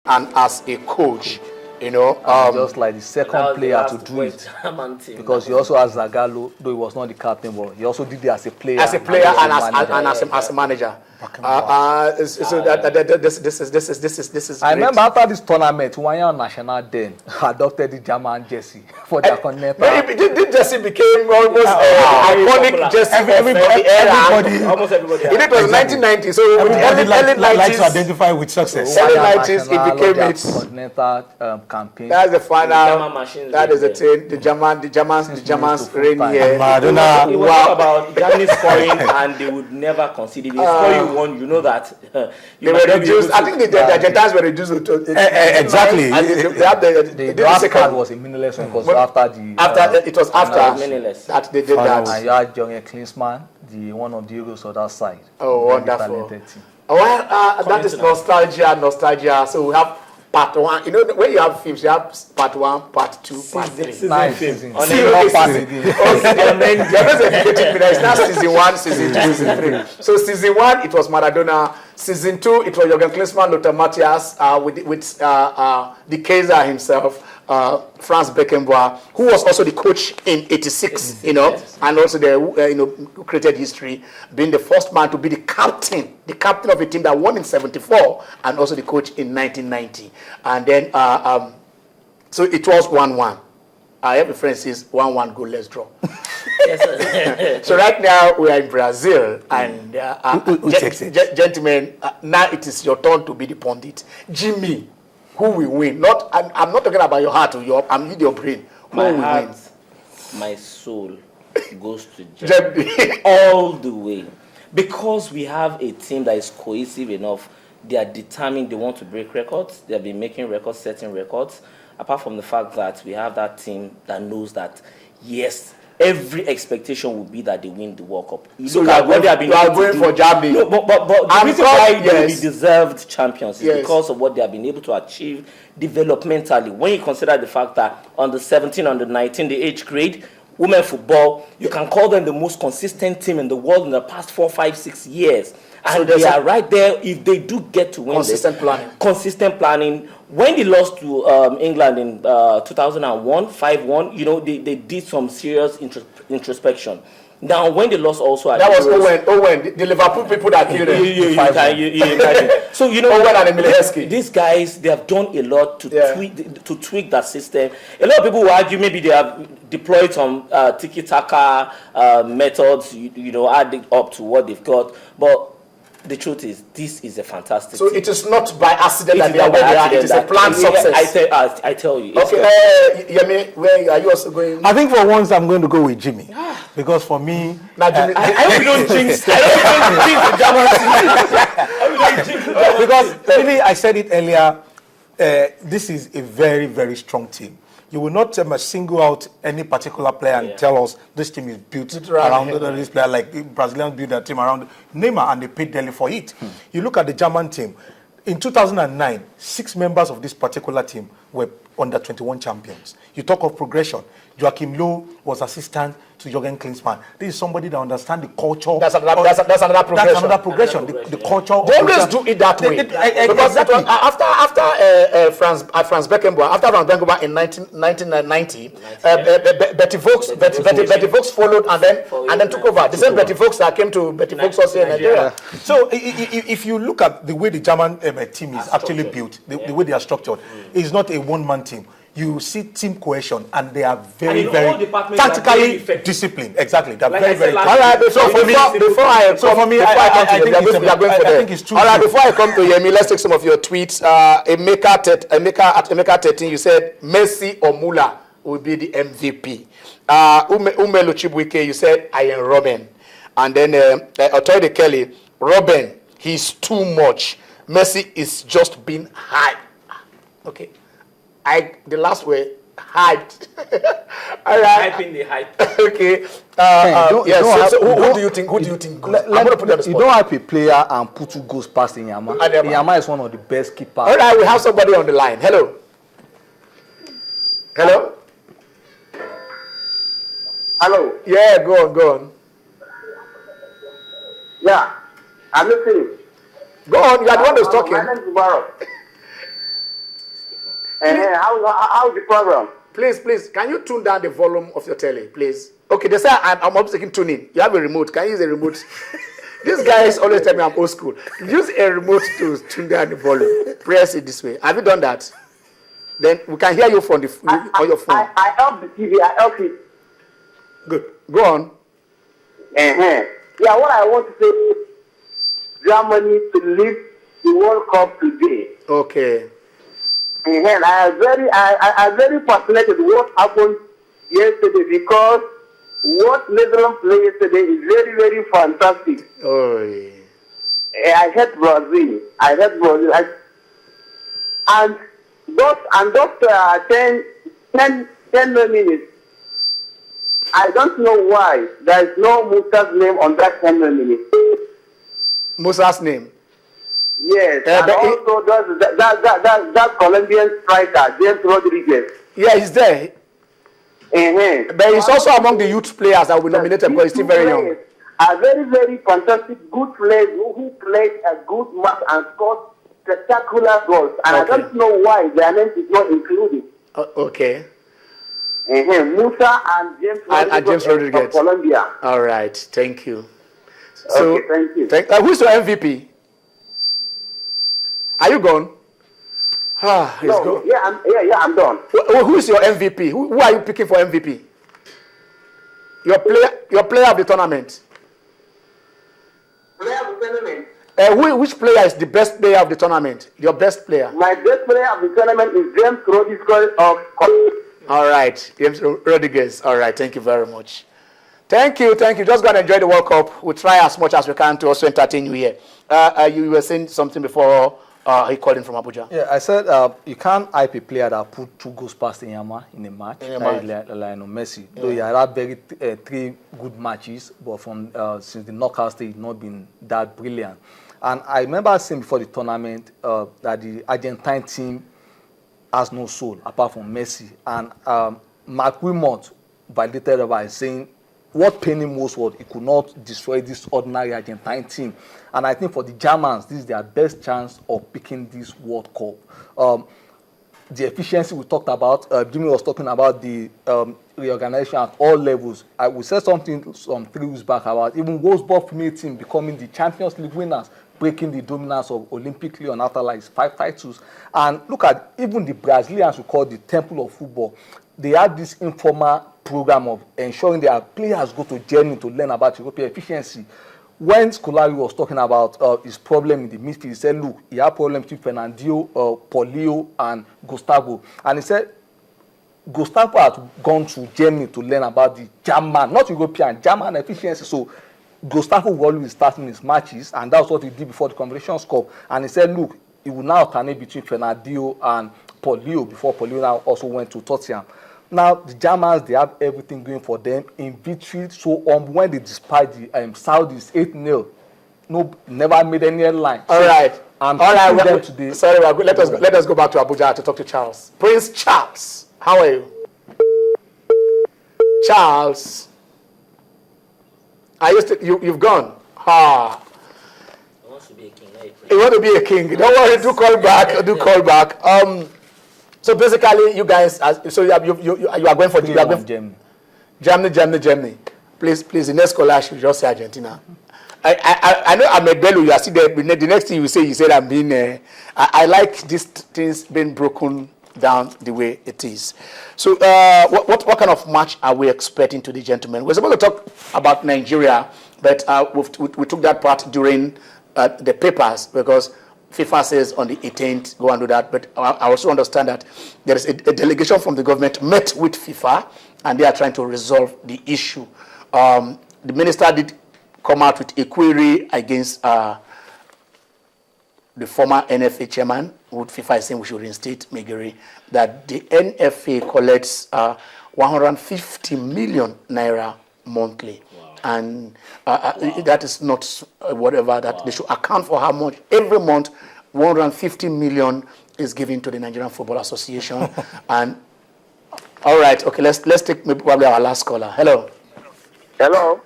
and as a coach, just like the second player to do it, because he also has Zagallo, though he was not the captain, but he also did it as a player. As a player and as a manager. This is. I remember after this tournament, Wanya National then adopted the German jersey for their continental. This jersey became almost iconic jersey. Almost everybody. It was 1990, so with early 90s, to identify with success. Early 90s, it became its continental campaign. That's the final. That is the thing. The Germans reign here. Maradona. It was all about Germany scoring, and they would never concede. If they score you one, you know that they were reduced. I think the Argentines were reduced to exactly. The last card was a meaningless one because after it was after that they did that. And you had Jürgen Klinsmann, one of the heroes of that side. Oh, wonderful. Well, that is nostalgia. So we have part one. You know, when you have films, you have part one, part two, part three. Season. It's not season one, season two, season three. So season one, it was Maradona. Season two, it was Jürgen Klinsmann, Lothar Matthäus, with the Kaiser himself, Franz Beckenbauer, who was also the coach in '86, and also who created history, being the first man to be the captain of a team that won in '74, and also the coach in 1990. And then, so it was 1-1. I have a friend says 1-1 goal, let's draw. So right now we are in Brazil, and gentlemen, now it is your turn to be the pundit. Jimmy, who will win? I'm not talking about your heart or I'm with your brain. Who will win? My soul goes to Germany all the way, because we have a team that is cohesive enough. They are determined. They want to break records. They have been making records, setting records. Apart from the fact that we have that team that knows that, yes, every expectation will be that they win the World Cup. Look at what they have been going for Germany. No, but the reason why they will be deserved champions is because of what they have been able to achieve developmentally. When you consider the fact that under 17, under 19, the age grade, women football, you can call them the most consistent team in the world in the past 4, 5, 6 years. And so they are right there if they do get to win. Consistent planning. When they lost to England in 2001, 5-1, they did some serious introspection. Now, when they lost also at that was Owen, the Liverpool people that killed them. So, Owen and Emil these guys, they have done a lot to tweak that system. A lot of people will argue maybe they have deployed some tiki-taka methods, adding up to what they've got. But the truth is, this is a fantastic team. It is not by accident that they are where they are. It is a planned success. I tell you. Okay, Yemi, where are you also going? I think for once I'm going to go with Jimmy. Because for me... Now, Jimmy, I hope you don't jinx the German. Because really, I said it earlier, this is a very, very strong team. You will not single out any particular player and tell us this team is built around this player, like Brazilians build their team around Neymar, and they paid dearly for it. You look at the German team. In 2009, 6 members of this particular team were under 21 champions. You talk of progression. Joachim Low was assistant to Jürgen Klinsmann. This is somebody that understands the culture. That's another progression. That's another progression. The culture. They always do it that way. Because after Franz Beckenbauer, in 1990, Betty Vogts followed and then took over. The same Betty Vogts that came to Betty Vogts also in Nigeria. So if you look at the way the German team is actually built, the way they are structured, it's not a one-man team. You see team cohesion, and they are very, very tactically disciplined. Exactly, they're very. All right. So before I think it's true. All right. Before I come to Yemi, let's take some of your tweets. Emeka 13, you said Messi or Muller will be the MVP. Umelu Chibwike, you said I am Robin, and then Otoyede Kelly, Robin, he's too much. Messi is just being hyped. Okay. The last word, hyped. All right. Hyping the hype. Okay. Who do you think? Goes? I'm going to put you on the spot. You don't hype a player and put 2 goals past Inyama. Inyama is one of the best keepers. All right, we have somebody on the line. Hello. Yeah, go on. Yeah, I'm listening. Go on, you are the one who's talking. My name is Mubarak. How's the program? Please, can you tune down the volume of your telly, please? Okay, they say I'm taking tuning. You have a remote. Can you use a remote? These guys always tell me I'm old school. Use a remote to tune down the volume. Press it this way. Have you done that? Then we can hear you from on your phone. I help the TV. I help it. Good. Go on. Yeah, what I want to say is Germany to lift the World Cup today. Okay. I'm very fascinated with what happened yesterday because what Netherlands played yesterday is very, very fantastic. Oh, yeah. I hate Brazil. And just 10 minutes. I don't know why there is no Musa's name on that 10 minutes. Musa's name? Yes. And also that Colombian striker, James Rodriguez. Yeah, he's there. But he's also among the youth players that will be nominated because he's still very young. Are very, very fantastic, good players who played a good match and scored spectacular goals. And I don't know why their name is not included. Okay. Musa and James Rodriguez of Colombia. All right, thank you. So, okay, thank you. Who's your MVP? Are you gone? He's gone. Yeah, I'm done. Who's your MVP? Who are you picking for MVP? Your player of the tournament. Player of the tournament. Which player is the best player of the tournament? Your best player? My best player of the tournament is James Rodriguez of Colombia. All right, James Rodriguez. All right, thank you very much. Thank you. Just go and enjoy the World Cup. We'll try as much as we can to also entertain you here. You were saying something before he called in from Abuja. Yeah, I said you can't hype a player that put 2 goals past Inyama in a match. Lionel Messi. Though he had very 3 good matches, but from since the knockout stage, not been that brilliant. And I remember saying before the tournament that the Argentine team has no soul apart from Messi. And Mark Wilmot validated by saying what pained him most was he could not destroy this ordinary Argentine team. And I think for the Germans, this is their best chance of picking this World Cup. The efficiency we talked about, Jimmy was talking about the reorganization at all levels. We said something some 3 weeks back about even Wolfsburg female team becoming the Champions League winners, breaking the dominance of Olympic Lyon after like 5 titles. And look at even the Brazilians, we call the Temple of Football. They have this informal program of ensuring their players go to Germany to learn about European efficiency. When Scolari was talking about his problem in the midfield, he said, look, he had problems with Fernandinho, Paulio, and Gustavo. And he said, Gustavo had gone to Germany to learn about the German, not European, German efficiency. So Gustavo will always start in his matches, and that's what he did before the Confederations Cup. And he said, look, he will now alternate between Fernandinho and Paulio before Paulio now also went to Tottenham. Now, the Germans, they have everything going for them in victory. So when they despite the Saudis 8-0, never made any headline. All right. I'm them today. Sorry, let us go back to Abuja to talk to Charles. Prince Charles, how are you? Charles, you've gone. I want to be a king. You want to be a king? Don't worry. Do call back. So basically, you guys, you are going for Germany. Please, the next caller should just say Argentina. I know Ahmed Bello, you are still there. The next thing you said I'm being. I like these things being broken down the way it is. So, what kind of match are we expecting today, gentlemen? We're supposed to talk about Nigeria, but we took that part during the papers because FIFA says on the 18th, go and do that. But I also understand that there is a delegation from the government met with FIFA, and they are trying to resolve the issue. The minister did come out with a query against the former NFA chairman, who FIFA is saying we should reinstate Megiri, that the NFA collects 150 million naira monthly. Wow. And that is not whatever, that they should account for how much every month 150 million is given to the Nigerian Football Association. And all right, okay, let's take maybe probably our last caller. Hello. Hello.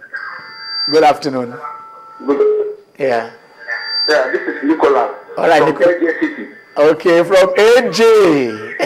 Good afternoon. Good. Yeah. Yeah, this is Nicola. All right, from AJ City. Okay, from AJ.